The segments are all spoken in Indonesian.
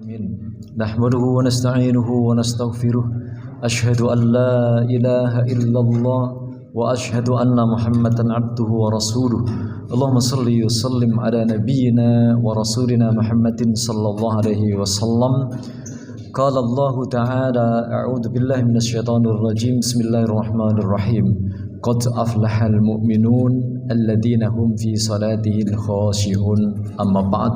Amin. Nahmaduhu wa nasta'inuhu wa nastaghfiruh. Asyhadu an la ilaha illallah wa asyhadu anna Muhammadan abduhu wa rasuluh. Allahumma salli wa sallim ala nabiyyina wa rasulina Muhammadin sallallahu alaihi wasallam. Qala Allah ta'ala a'udzu billahi minasyaitonir rajim. Bismillahirrahmanirrahim. Qad aflahal mu'minun alladzina hum fi salatihim khashi'un. Amma ba'd.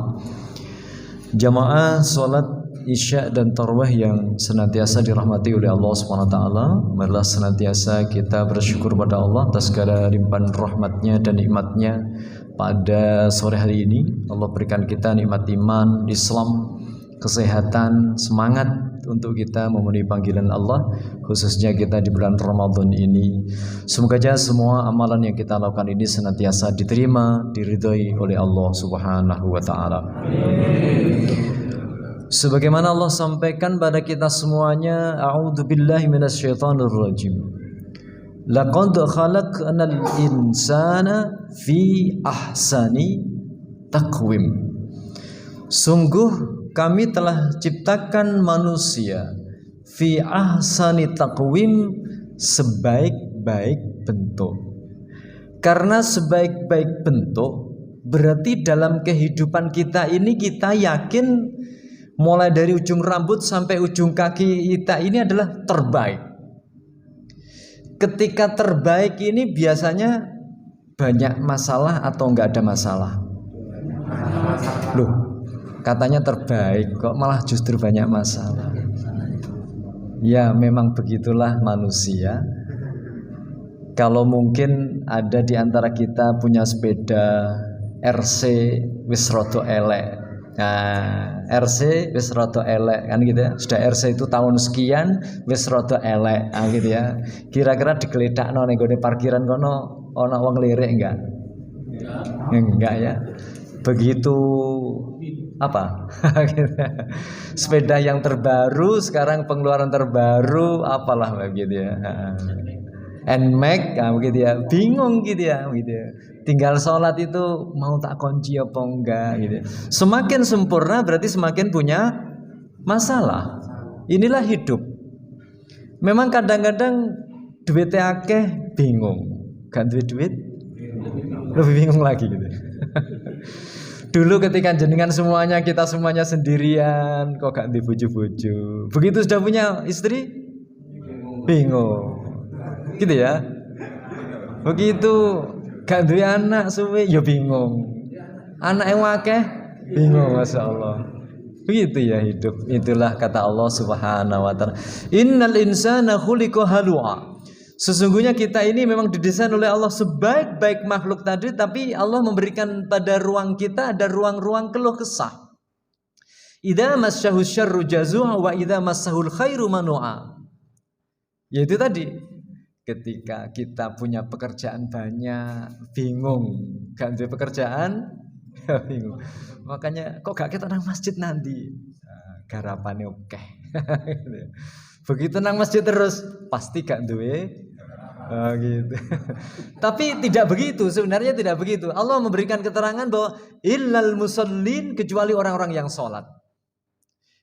Jamaah salat Isya dan tarawih yang senantiasa dirahmati oleh Allah Subhanahu wa taala, marilah senantiasa kita bersyukur pada Allah atas segala limpahan rahmatnya dan nikmatnya pada sore hari ini. Allah berikan kita nikmat iman, Islam, kesehatan, semangat untuk kita memenuhi panggilan Allah, khususnya kita di bulan Ramadan ini. Semoga aja semua amalan yang kita lakukan ini senantiasa diterima, diridhoi oleh Allah Subhanahu wa taala. Sebagaimana Allah sampaikan pada kita semuanya, a'udzubillahi minasyaitonir rajim. Laqad khalaqnal insana fi ahsani taqwim. Sungguh kami telah ciptakan manusia fi ahsani taqwim, sebaik-baik bentuk. Karena sebaik-baik bentuk berarti dalam kehidupan kita ini kita yakin mulai dari ujung rambut sampai ujung kaki kita ini adalah terbaik. Ketika terbaik ini biasanya banyak masalah atau enggak ada masalah? Loh, katanya terbaik kok malah justru banyak masalah. Ya memang begitulah manusia. Kalau mungkin ada di antara kita punya sepeda RC wis rada elek. Nah, RC wis rada elek kan gitu ya. Sudah RC itu tahun sekian wis rada elek gitu ya. Kira-kira digledakno ning gone parkiran kono ana wong lirik enggak? Enggak ya. Begitu apa? Sepeda yang terbaru sekarang pengeluaran terbaru apalah begitu ya. Nmax begitu ya. Bingung gitu ya begitu ya. Tinggal sholat itu mau tak kunci apa enggak gitu. Semakin sempurna berarti semakin punya masalah. Inilah hidup. Memang kadang-kadang duitnya akeh bingung, gak duit lebih bingung lagi gitu. Dulu ketika jenengan semuanya kita semuanya sendirian, kok gak dibuju-buju. Begitu sudah punya istri bingung. Gitu ya. Begitu gak duwe anak suwe ya bingung. Anak yang akeh bingung, Masya Allah. Begitu ya hidup. Itulah kata Allah Subhanahu wa taala. Innal insana khuliqa halu'a. Sesungguhnya kita ini memang didesain oleh Allah sebaik-baik makhluk tadi, tapi Allah memberikan pada ruang kita ada ruang-ruang keluh kesah. Idza massahu syarru jazua wa idza massahul khairu manu'a. Yaitu tadi, ketika kita punya pekerjaan banyak, bingung, gak ada pekerjaan, ya bingung. Makanya kok gak kita nang masjid nanti? Garapane oke. Begitu nang masjid terus, pasti gak duwe. Gitu. Tapi tidak begitu, sebenarnya tidak begitu. Allah memberikan keterangan bahwa illal musallin, kecuali orang-orang yang sholat.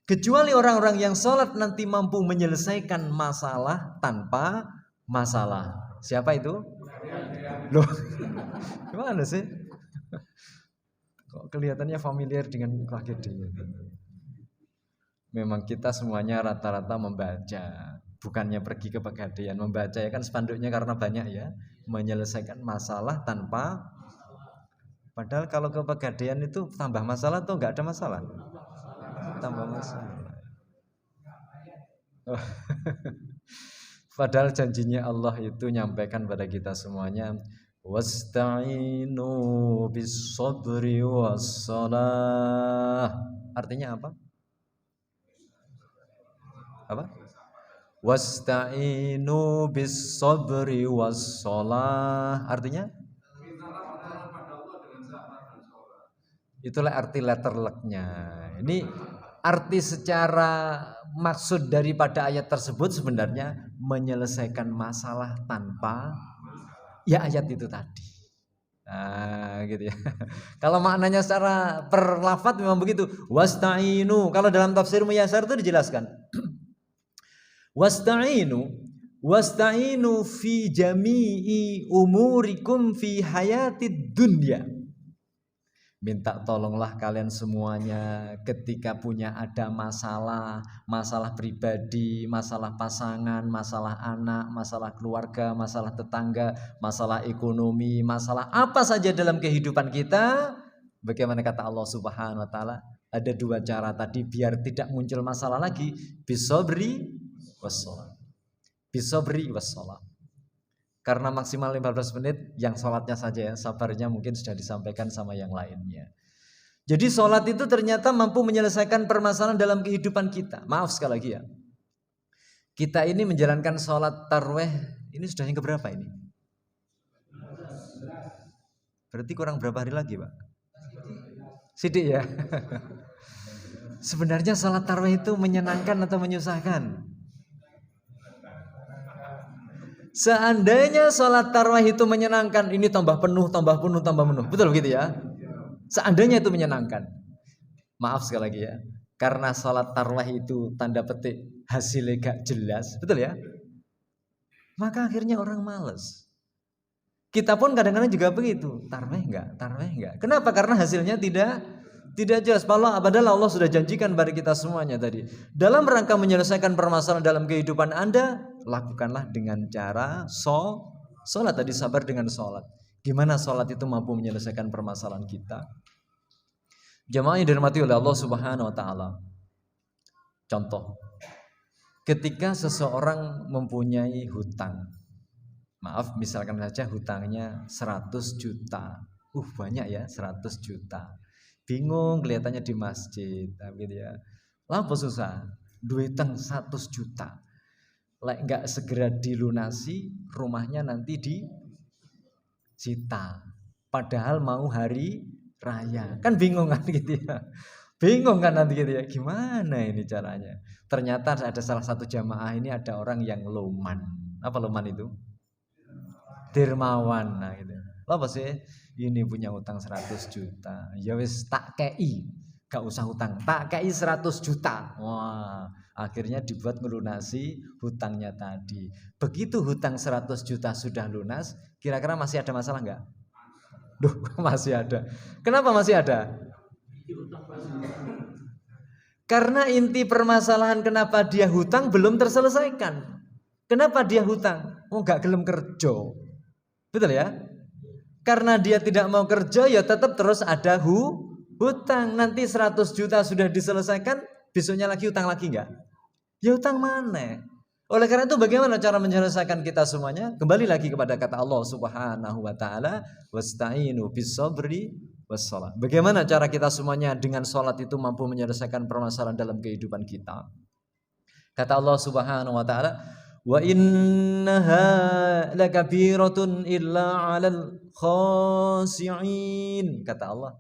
Kecuali orang-orang yang sholat nanti mampu menyelesaikan masalah tanpa masalah. Siapa itu? Loh, gimana sih? Kok kelihatannya familiar dengan KGD? Memang kita semuanya rata-rata membaca, bukannya pergi ke pegadaian. Membaca ya kan spanduknya karena banyak ya, menyelesaikan masalah tanpa. Padahal kalau ke pegadaian itu tambah masalah atau enggak ada masalah? Tambah masalah. Oh. Padahal janjinya Allah itu nyampaikan pada kita semuanya, wasta'inu bis sabri was salah. Artinya apa? Apa? Wasta'inu bis sabri was salah. Artinya? Itulah arti letter luck-nya. Ini arti secara maksud daripada ayat tersebut sebenarnya menyelesaikan masalah tanpa ya ayat itu tadi. Gitu ya. Kalau maknanya secara perlafat memang begitu. Wasta'inu. Kalau dalam tafsir Muyassar itu dijelaskan. Wasta'inu fi jami'i umurikum fi hayatid dunya. Minta tolonglah kalian semuanya ketika punya ada masalah pribadi, masalah pasangan, masalah anak, masalah keluarga, masalah tetangga, masalah ekonomi, masalah apa saja dalam kehidupan kita. Bagaimana kata Allah Subhanahu wa taala? Ada dua cara tadi biar tidak muncul masalah lagi, bisobri wassalam. Bisobri wassalam. Karena maksimal 15 menit yang sholatnya saja ya, sabarnya mungkin sudah disampaikan sama yang lainnya. Jadi sholat itu ternyata mampu menyelesaikan permasalahan dalam kehidupan kita. Maaf sekali lagi ya, kita ini menjalankan sholat tarawih ini sudah yang keberapa ini? Berarti kurang berapa hari lagi Pak? Sidik ya. Sebenarnya sholat tarawih itu menyenangkan atau menyusahkan? Seandainya sholat tarawih itu menyenangkan, ini tambah penuh. Betul begitu ya? Seandainya itu menyenangkan. Maaf sekali lagi ya. Karena sholat tarawih itu tanda petik hasilnya gak jelas. Betul ya? Maka akhirnya orang malas. Kita pun kadang-kadang juga begitu. Tarawih enggak? Kenapa? Karena hasilnya tidak jelas. Padahal Allah sudah janjikan pada kita semuanya tadi. Dalam rangka menyelesaikan permasalahan dalam kehidupan Anda, lakukanlah dengan cara sholat tadi, sabar dengan sholat. Gimana sholat itu mampu menyelesaikan permasalahan kita? Jamaah yang dirahmati oleh Allah Subhanahu wa taala. Contoh, ketika seseorang mempunyai hutang. Maaf, misalkan saja hutangnya 100 juta. Banyak ya, 100 juta. Bingung kelihatannya di masjid, gitu ya. Apa susah? Duiteng 100 juta. Lek enggak segera dilunasi, rumahnya nanti disita. Padahal mau hari raya. Kan bingung kan gitu ya. Bingung kan nanti gitu ya. Gimana ini caranya? Ternyata ada salah satu jamaah ini ada orang yang loman. Apa loman itu? Dermawan. Nah gitu. Apa sih? Ini punya utang 100 juta. Ya wis tak kei. Gak usah hutang, tak kei 100 juta. Wah, akhirnya dibuat melunasi hutangnya tadi. Begitu hutang 100 juta sudah lunas, kira-kira masih ada masalah enggak? Duh, masih ada. Kenapa masih ada? Karena inti permasalahan kenapa dia hutang belum terselesaikan. Kenapa dia hutang? Enggak gelem kerja. Betul ya? Karena dia tidak mau kerja, ya tetap terus ada hutang. Nanti 100 juta sudah diselesaikan, besoknya lagi hutang lagi enggak? Ya hutang mana? Oleh karena itu bagaimana cara menyelesaikan kita semuanya? Kembali lagi kepada kata Allah Subhanahu wa taala, wasta'inu bis-sabri was-shalah. Bagaimana cara kita semuanya dengan salat itu mampu menyelesaikan permasalahan dalam kehidupan kita? Kata Allah Subhanahu wa taala, wa innaha lakabiratun illa 'alal khashi'in. Kata Allah,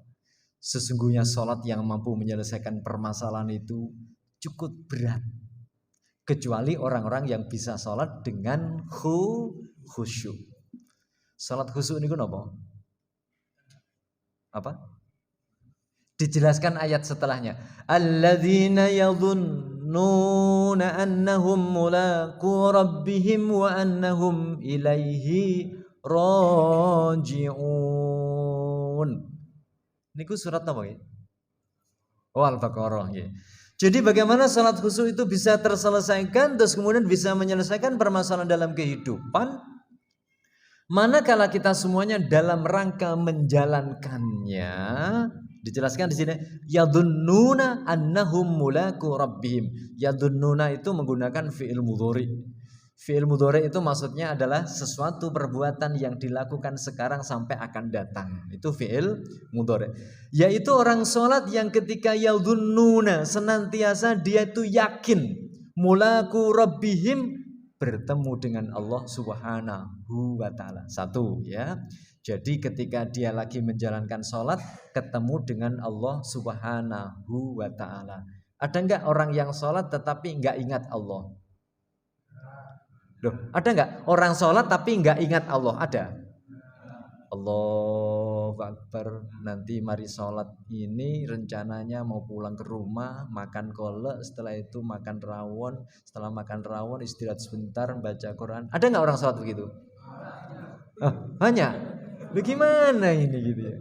sesungguhnya salat yang mampu menyelesaikan permasalahan itu cukup berat, kecuali orang-orang yang bisa salat dengan khusyuk. Salat khusyuk niku napa? Apa? Dijelaskan ayat setelahnya. Alladzina yadhunnuna annahum mulaqu rabbihim wa annahum ilaihi raji'un. Niku surat apa ya? Oh, Al-Baqarah ya. Jadi bagaimana salat khusyuk itu bisa terselesaikan, terus kemudian bisa menyelesaikan permasalahan dalam kehidupan, manakala kita semuanya dalam rangka menjalankannya. Dijelaskan di sini, yadhunnuna annahum mulaqu rabbihim. Yadhunnuna itu menggunakan fi'il mudhari. Fi'il mudhari itu maksudnya adalah sesuatu perbuatan yang dilakukan sekarang sampai akan datang. Itu fi'il mudhari. Yaitu orang sholat yang ketika yadhunnuna, senantiasa dia itu yakin mulaqu rabbihim, bertemu dengan Allah Subhanahu wa taala. Satu ya. Jadi ketika dia lagi menjalankan sholat, ketemu dengan Allah Subhanahu wa ta'ala. Ada enggak orang yang sholat tetapi enggak ingat Allah? Loh, ada enggak orang sholat tapi enggak ingat Allah? Ada. Allah Allahu Akbar, nanti mari sholat ini rencananya mau pulang ke rumah, makan kolak, setelah itu makan rawon, setelah makan rawon istirahat sebentar, baca Quran. Ada nggak orang sholat begitu? Banyak. Bagaimana ini gitu ya?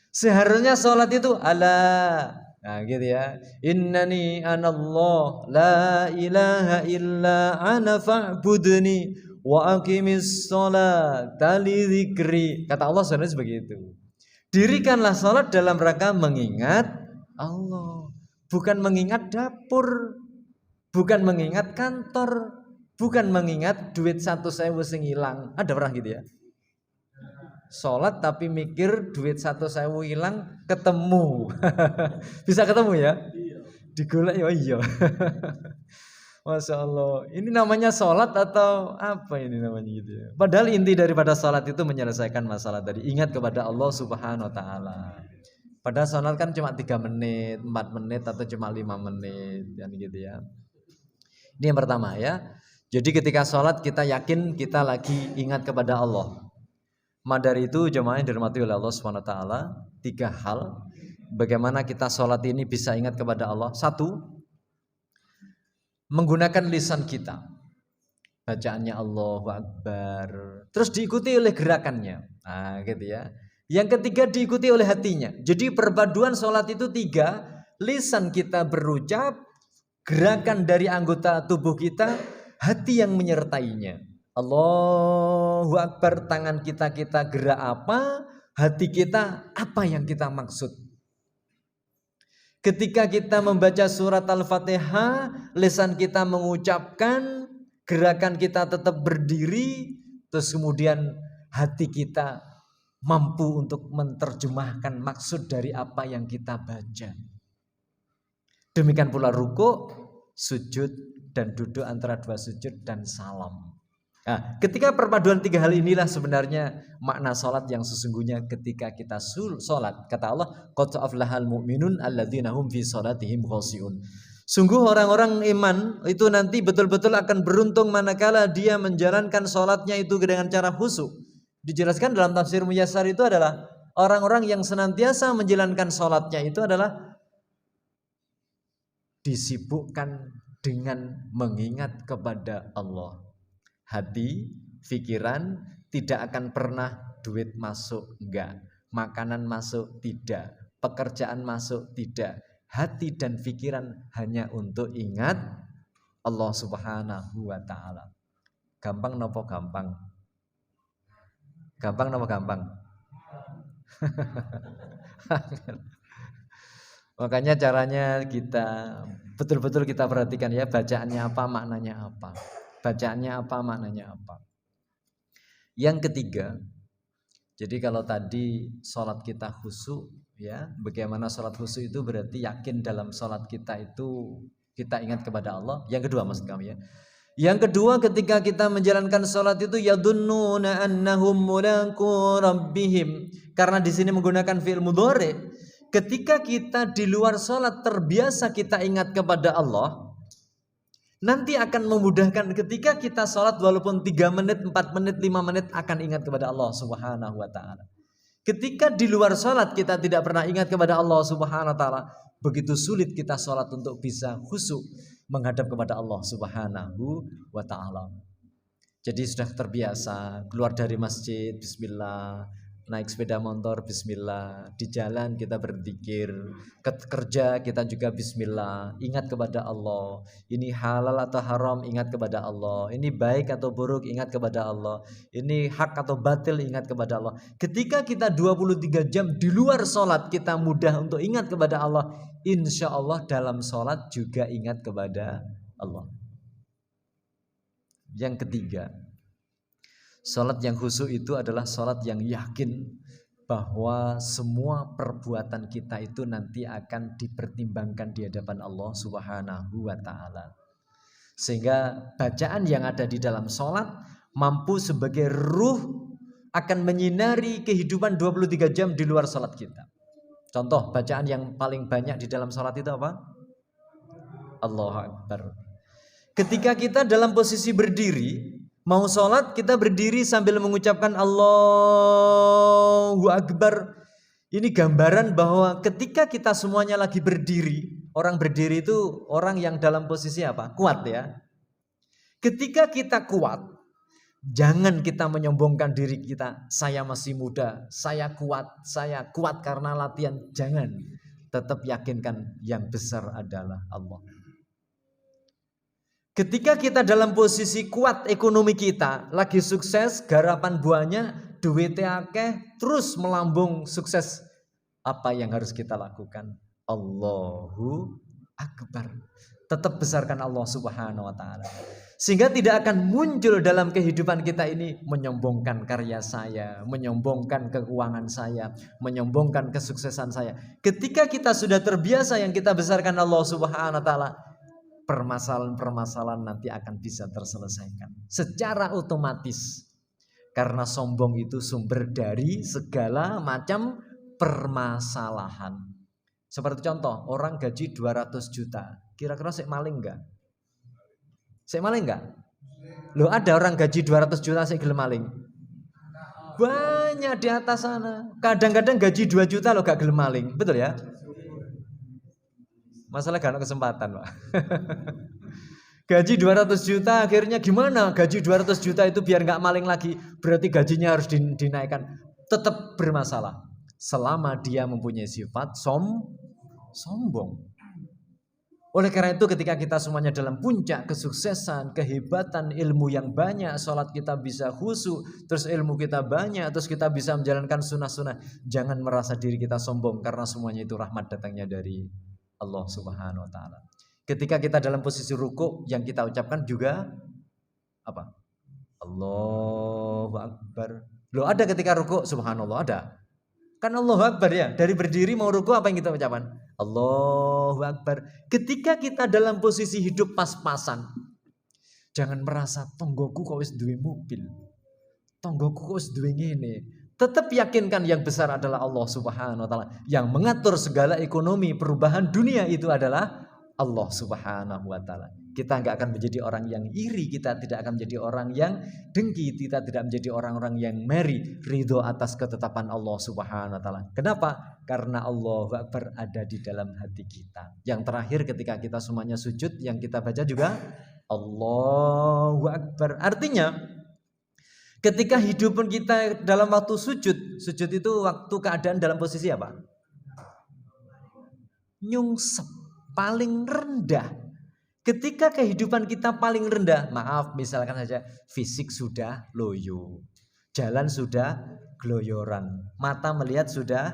Seharusnya sholat itu nah gitu ya. Innani anallah la ilaha illa ana fa'budni wa aqimis sholata li dzikri. Kata Allah sebenarnya begitu. Dirikanlah sholat dalam rangka mengingat Allah, bukan mengingat dapur, bukan mengingat kantor, bukan mengingat duit 1.000 sing hilang. Ada orang gitu ya? Sholat tapi mikir duit 1.000 hilang, ketemu. Bisa ketemu ya? Digolek ya iya. Masya Allah. Ini namanya sholat atau apa ini namanya gitu ya? Padahal inti daripada sholat itu menyelesaikan masalah tadi. Ingat kepada Allah Subhanahu Wa Taala. Padahal sholat kan cuma 3 menit, 4 menit atau cuma 5 menit kan gitu ya. Ini yang pertama ya. Jadi ketika sholat kita yakin kita lagi ingat kepada Allah. Maka dari itu jemaah yang dirahmati oleh Allah Subhanahu Wa Taala, 3 hal bagaimana kita sholat ini bisa ingat kepada Allah. 1, menggunakan lisan kita, bacaannya Allahu Akbar, terus diikuti oleh gerakannya, nah gitu ya. Yang ketiga diikuti oleh hatinya. Jadi perpaduan sholat itu 3, lisan kita berucap, gerakan dari anggota tubuh kita, hati yang menyertainya. Allahu Akbar, tangan kita gerak apa, hati kita apa yang kita maksud. Ketika kita membaca surat Al-Fatihah, lisan kita mengucapkan, gerakan kita tetap berdiri, terus kemudian hati kita mampu untuk menerjemahkan maksud dari apa yang kita baca. Demikian pula ruku, sujud, dan duduk antara 2 sujud dan salam. Nah, ketika perpaduan 3 hal inilah sebenarnya makna sholat yang sesungguhnya ketika kita sholat. Kata Allah, qad aflahal mu'minun alladzina hum fi sholatihim khashi'un. Sungguh orang-orang iman itu nanti betul-betul akan beruntung manakala dia menjalankan sholatnya itu dengan cara khusyuk. Dijelaskan dalam tafsir Muyassar itu adalah orang-orang yang senantiasa menjalankan sholatnya itu adalah disibukkan dengan mengingat kepada Allah. Hati, pikiran tidak akan pernah duit masuk, enggak. Makanan masuk, tidak. Pekerjaan masuk, tidak. Hati dan pikiran hanya untuk ingat Allah Subhanahu Wa Taala. Gampang nopo gampang? Gampang nopo gampang? Makanya caranya kita betul-betul kita perhatikan ya, bacaannya apa, maknanya apa. Bacaannya apa, maknanya apa. Yang ketiga, jadi kalau tadi sholat kita khusyuk ya, bagaimana sholat khusyuk itu berarti yakin dalam sholat kita itu kita ingat kepada Allah. Yang kedua maksud kami ya. Yang kedua ketika kita menjalankan sholat itu yadunnuna annahum mulaqu rabbihim, karena di sini menggunakan fi'il mudhari. Ketika kita di luar sholat terbiasa kita ingat kepada Allah, nanti akan memudahkan ketika kita sholat walaupun 3 menit, 4 menit, 5 menit akan ingat kepada Allah Subhanahu Wa Taala. Ketika di luar sholat kita tidak pernah ingat kepada Allah Subhanahu Wa Taala, begitu sulit kita sholat untuk bisa khusyuk menghadap kepada Allah Subhanahu Wa Taala. Jadi sudah terbiasa keluar dari masjid, bismillah, naik sepeda motor, bismillah, di jalan kita berzikir, kerja kita juga bismillah, ingat kepada Allah. Ini halal atau haram, ingat kepada Allah. Ini baik atau buruk, ingat kepada Allah. Ini hak atau batil, ingat kepada Allah. Ketika kita 23 jam di luar sholat kita mudah untuk ingat kepada Allah, insya Allah dalam sholat juga ingat kepada Allah. Yang ketiga, sholat yang khusyuk itu adalah sholat yang yakin bahwa semua perbuatan kita itu nanti akan dipertimbangkan di hadapan Allah Subhanahu Wa Taala. Sehingga bacaan yang ada di dalam sholat mampu sebagai ruh akan menyinari kehidupan 23 jam di luar sholat kita. Contoh bacaan yang paling banyak di dalam sholat itu apa? Allahu Akbar. Ketika kita dalam posisi berdiri, Mau sholat kita berdiri sambil mengucapkan Allahu Akbar. Ini gambaran bahwa ketika kita semuanya lagi berdiri, orang berdiri itu orang yang dalam posisi apa? Kuat ya. Ketika kita kuat, jangan kita menyombongkan diri kita, saya masih muda, saya kuat karena latihan. Jangan. Tetap yakinkan yang besar adalah Allah. Ketika kita dalam posisi kuat ekonomi kita, lagi sukses, garapan buahnya, duitnya akeh, terus melambung sukses. Apa yang harus kita lakukan? Allahu Akbar. Tetap besarkan Allah Subhanahu wa ta'ala. Sehingga tidak akan muncul dalam kehidupan kita ini menyombongkan karya saya, menyombongkan keuangan saya, menyombongkan kesuksesan saya. Ketika kita sudah terbiasa yang kita besarkan Allah Subhanahu wa ta'ala, permasalahan-permasalahan nanti akan bisa terselesaikan secara otomatis. Karena sombong itu sumber dari segala macam permasalahan. Seperti contoh, orang gaji 200 juta. Kira-kira sik maling enggak? Sik maling enggak? Loh, ada orang gaji 200 juta sik gelem maling? Banyak di atas sana. Kadang-kadang gaji 2 juta lo gak gelem maling. Betul ya? Masalah gak ada kesempatan, Pak. Gaji 200 juta akhirnya gimana? Gaji 200 juta itu biar gak maling lagi, berarti gajinya harus dinaikkan. Tetap bermasalah selama dia mempunyai sifat sombong. Oleh karena itu ketika kita semuanya dalam puncak kesuksesan, kehebatan, ilmu yang banyak, sholat kita bisa khusyuk, terus ilmu kita banyak, terus kita bisa menjalankan sunnah-sunnah, jangan merasa diri kita sombong karena semuanya itu rahmat datangnya dari Allah Subhanahu wa ta'ala. Ketika kita dalam posisi ruku, yang kita ucapkan juga apa? Allahu Akbar. Loh, ada ketika ruku, subhanallah, ada. Kan Allahu Akbar ya. Dari berdiri mau ruku apa yang kita ucapkan? Allahu Akbar. Ketika kita dalam posisi hidup pas-pasan, jangan merasa tonggoku kok wis duwe mobil, tonggoku kok wis duwe ngene. Tetap yakinkan yang besar adalah Allah Subhanahu wa ta'ala. Yang mengatur segala ekonomi perubahan dunia itu adalah Allah Subhanahu wa ta'ala. Kita enggak akan menjadi orang yang iri, kita tidak akan menjadi orang yang dengki, kita tidak menjadi orang-orang yang meri, ridho atas ketetapan Allah Subhanahu wa ta'ala. Kenapa? Karena Allahu Akbar ada di dalam hati kita. Yang terakhir ketika kita semuanya sujud, yang kita baca juga Allahu Akbar. Artinya ketika hidup kita dalam waktu sujud itu waktu keadaan dalam posisi apa? Nyungsep, paling rendah. Ketika kehidupan kita paling rendah, maaf misalkan saja fisik sudah loyo, jalan sudah gloyoran, mata melihat sudah,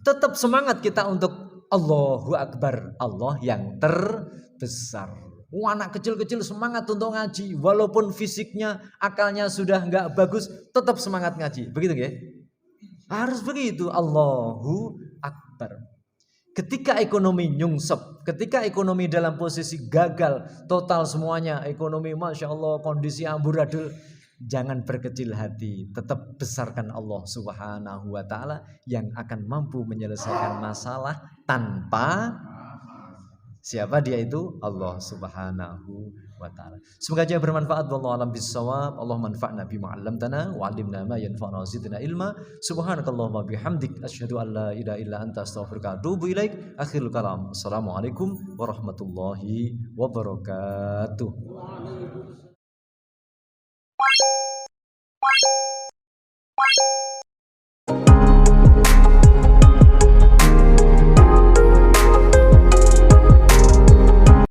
tetap semangat kita untuk Allahu Akbar, Allah yang terbesar. Anak kecil-kecil semangat untuk ngaji, walaupun fisiknya, akalnya sudah nggak bagus, tetap semangat ngaji. Begitu ya? Harus begitu, Allahu Akbar. Ketika ekonomi nyungsep, ketika ekonomi dalam posisi gagal, total semuanya, ekonomi Masya Allah, kondisi amburadul, jangan berkecil hati, tetap besarkan Allah Subhanahu wa ta'ala yang akan mampu menyelesaikan masalah tanpa siapa dia itu? Allah Subhanahu wa ta'ala. Semoga aja bermanfaat. Wallahu a'lam bissawab. Allah manfa'na bima 'allamtana wa 'allimna ma yanfa'una wa zidna ilma. Subhanakallahumma bihamdik asyhadu an la ilaha illa anta astaghfiruka wa atubu ilaik. Akhirul kalam. Assalamualaikum warahmatullahi wabarakatuh.